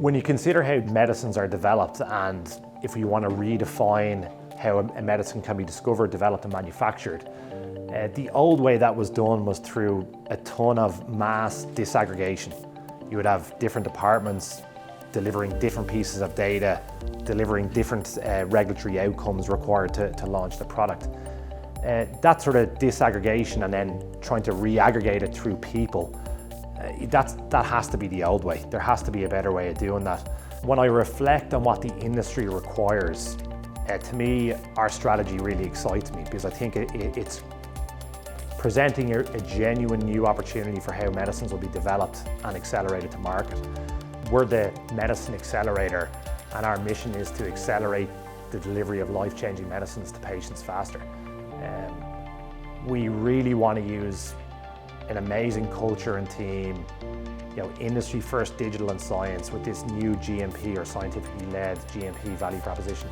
When you consider how medicines are developed, and if we want to redefine how a medicine can be discovered, developed and manufactured, the old way that was done was through a ton of mass disaggregation. You would have different departments delivering different pieces of data, delivering different regulatory outcomes required to launch the product. That sort of disaggregation and then trying to re-aggregate it through people, that has to be the old way. There has to be a better way of doing that. When I reflect on what the industry requires, to me, our strategy really excites me, because I think it's presenting a genuine new opportunity for how medicines will be developed and accelerated to market. We're the medicine accelerator, and our mission is to accelerate the delivery of life-changing medicines to patients faster. We really want to use an amazing culture and team, industry-first digital and science with this new GMP, or scientifically led GMP value proposition.